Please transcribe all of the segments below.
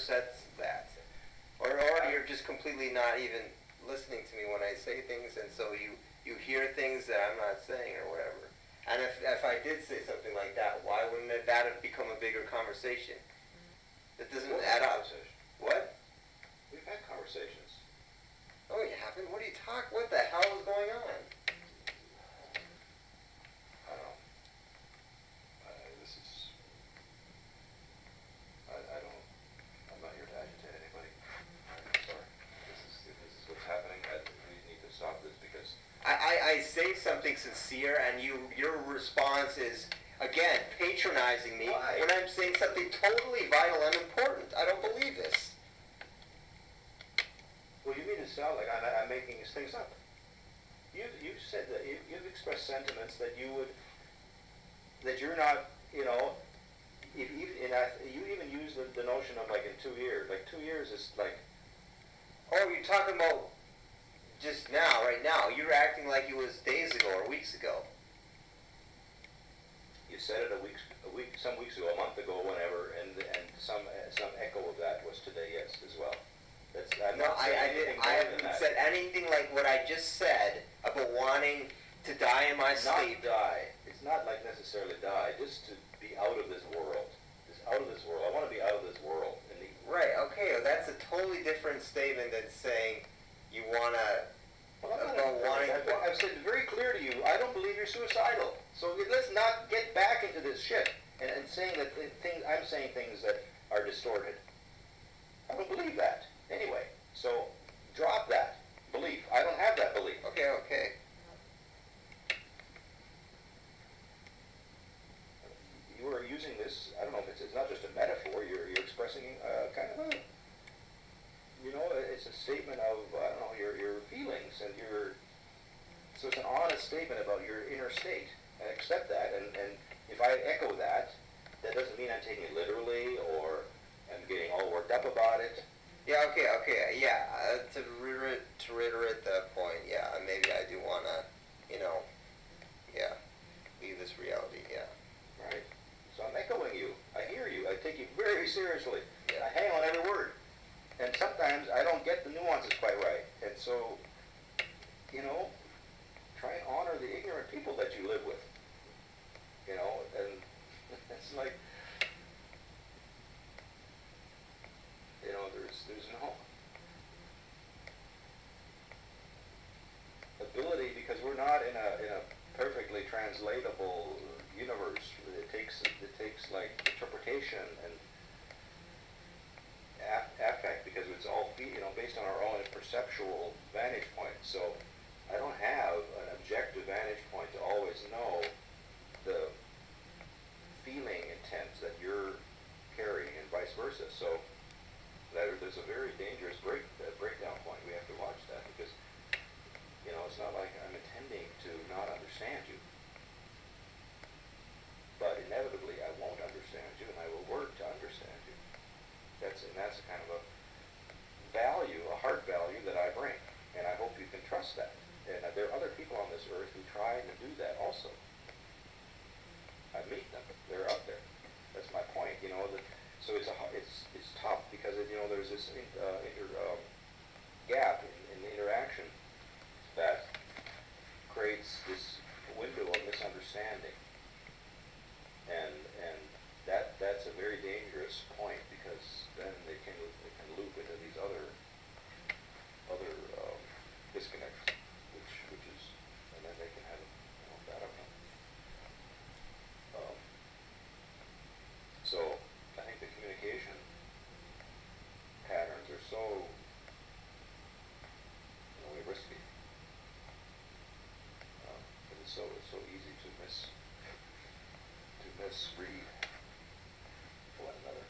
said that. Or you're just completely not even listening to me when I say things, and so you hear things that I'm not saying or whatever. And if I did say something like that, why wouldn't that have become a bigger conversation? That doesn't add up. What? We've had conversations. Oh, you haven't? What are you talking? What the hell is going on? I don't know. I'm not here to agitate anybody. I'm sorry. This is what's happening. We need to stop this because... I say something sincere, and your response is, again, patronizing me. Why? When I'm saying something totally vital and important. I don't believe this. Well, you mean to sound like I'm making these things up. You've said that you've expressed sentiments that you're not, you even use the notion of like in 2 years. Like 2 years is like... Oh, you're talking about just now, right now. You're acting like it was days ago or weeks ago. You said it some weeks ago, a month ago, whenever, and some echo of that was today, yes, as well. I haven't said anything like what I just said about wanting to die in my sleep. Not die. It's not like necessarily die. Just to be out of this world. Just out of this world. I want to be out of this world. Right. Okay. Well, that's a totally different statement than saying you want to. I've said very clear to you. I don't believe you're suicidal. So let's not get back into this shit and saying that I'm saying things that are distorted. I don't believe that. Anyway, so drop that belief. I don't have that belief. Okay. You are using this, I don't know if it's not just a metaphor, you're expressing kind of a, it's a statement of, I don't know, your feelings and so it's an honest statement about your inner state. I accept that, and if I echo that, that doesn't mean I'm taking it literally or I'm getting all worked up about it. Yeah, okay, yeah. To reiterate that point, yeah, maybe I do want to, leave this reality, yeah. Right. So I'm echoing you. I hear you. I take you very seriously. Yeah. I hang on every word. And sometimes I don't get the nuances quite right. And so, try and honor the ignorant people that you live with. And it's like, there's no ability, because we're not in a perfectly translatable universe. It takes like interpretation and affect, because it's all based on our own perceptual vantage point. So I don't have an objective vantage point to always know the feeling intent that you're carrying and vice versa. So there's a very dangerous breakdown point. We have to watch that, because it's not like I'm intending to not understand you, but inevitably I won't understand you, and I will work to understand you. That's a kind of a value, a heart value that I bring, and I hope you can trust that. And there are other people on this earth who try to do that also. I meet them; they're out there. That's my point. So it's tough, because there's this gap in the interaction that creates this window of misunderstanding, and that's a very dangerous point, because then they can loop into these other disconnects, which is, and then they can have bad outcome. So I think the communication patterns are so risky. It's so easy to misread one another.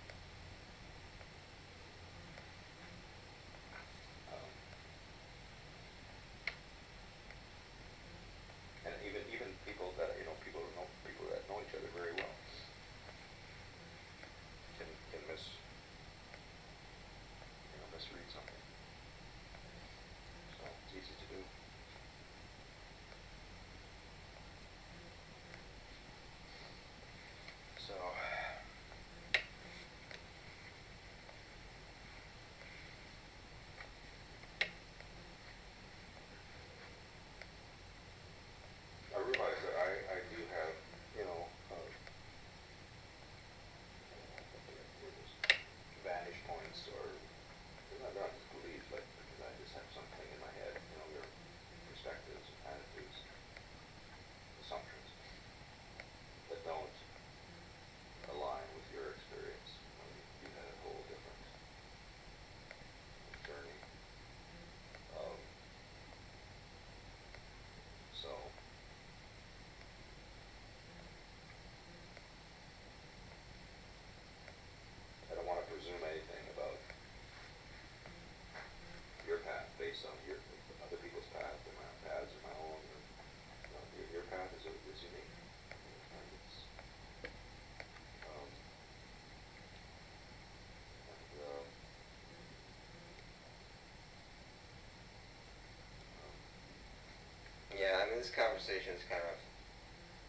this conversation has kind of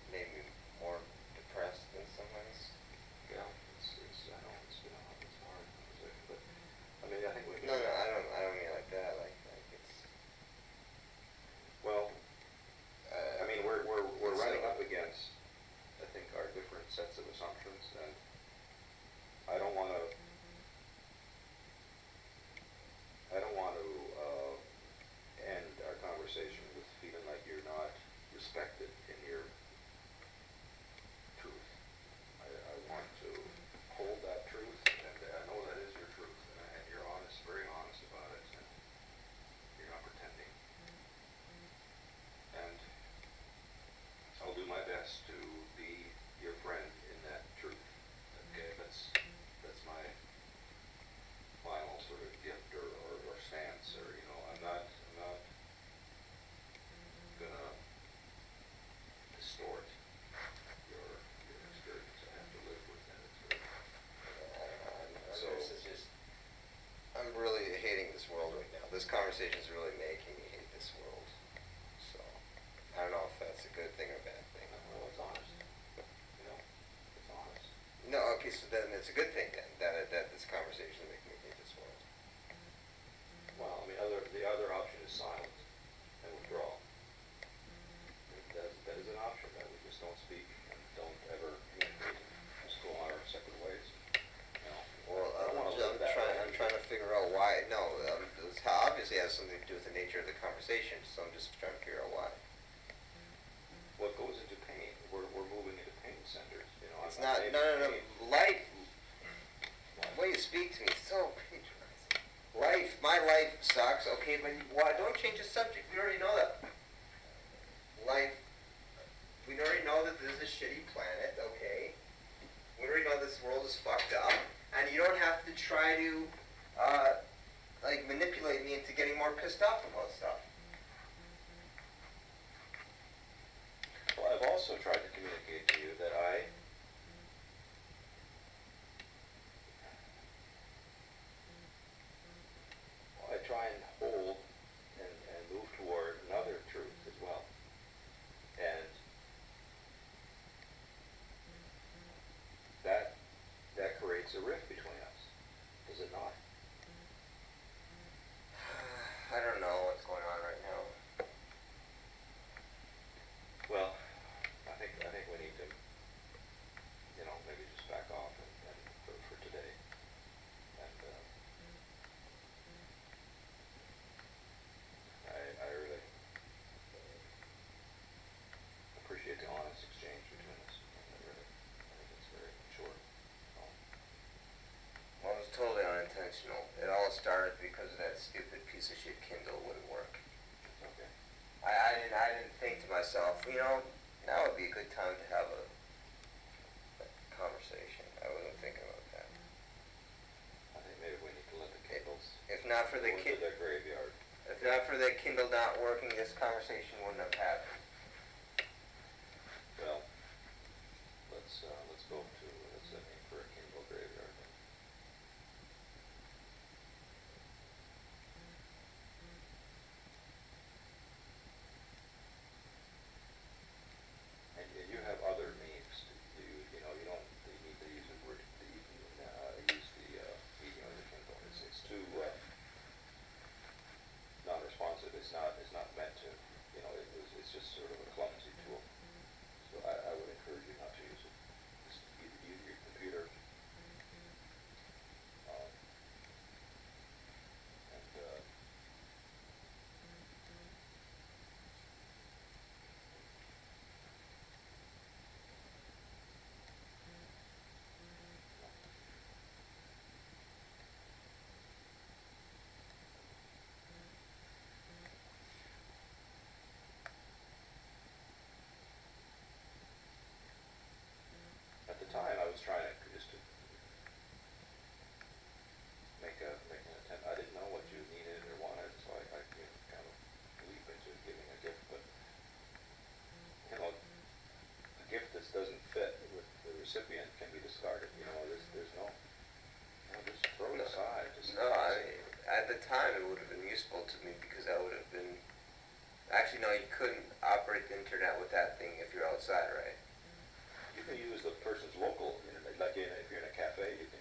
made me more depressed in some ways. Yeah, I know it's hard conversation, but I mean, I think we No, I don't mean like that. Like it's. Well, I mean, we're it's running like, up against, I think, our different sets of assumptions, and I don't want to. End our conversation with feeling like you're not respected in your truth. I want to hold that truth, and I know that is your truth, and you're honest, very honest about it, and you're not pretending. And I'll do my best to be your friend in that truth. Okay, that's my final sort of gift or stance, or I'm not gonna distort your experience. I have to live with that experience. So this is just. I'm really hating this world right now. This conversation is really making me hate this world. So I don't know if that's a good thing or a bad thing. well, it's honest. It's honest. No, okay, so then it's a good thing then that this conversation is making me hate this world. Well, I mean, the other option is silence and withdrawal. That is an option, that we just don't speak and don't ever communicate, just go on our separate ways. Well, I don't want to live that way. I'm trying to figure out why. No, this obviously has something to do with the nature of the conversation. So I'm just trying to figure out why. What goes into pain? We're moving into pain centers. It's not. No. Life. The way you speak to me is so patronizing. Life. My life sucks. Okay, but why? Don't change the subject. We already know that. Life. We already know that this is a shitty planet. Okay. We already know this world is fucked up, and you don't have to try to, manipulate me into getting more pissed off about stuff. Well, I've also tried to communicate to you that I try and hold and move toward another truth as well. And that creates a rift between us, does it not? I don't know what's going on right now. Well, I think we need to, maybe just back off and for today. And I really appreciate the honest exchange between us. I think it's very mature. Well, it was totally unintentional. It all started because that stupid piece of shit Kindle wouldn't work. Okay. I didn't think to myself, now would be a good time to have a conversation. I wasn't thinking about that. I think maybe we need to let the Kindles If not for the go into their graveyard. If not for the Kindle not working, this conversation wouldn't have happened. Well, let's aim for a Kindle graveyard. And you have other means to use. You don't need to use the medium of the Kindle. It's too non-responsive. It's not meant to. It's just sort of a clumsy tool. So I would encourage you not to use it. Just use your computer. At the time, I was trying to just to make an attempt. I didn't know what you needed or wanted, so I kind of leap into giving a gift. But a gift that doesn't fit with the recipient can be discarded. There's no, just throw it aside. At the time it would have been useful to me because I would have been Actually, no, you couldn't operate the internet with that thing if you're outside, right? You can use the person's local internet, like if you're in a cafe, you can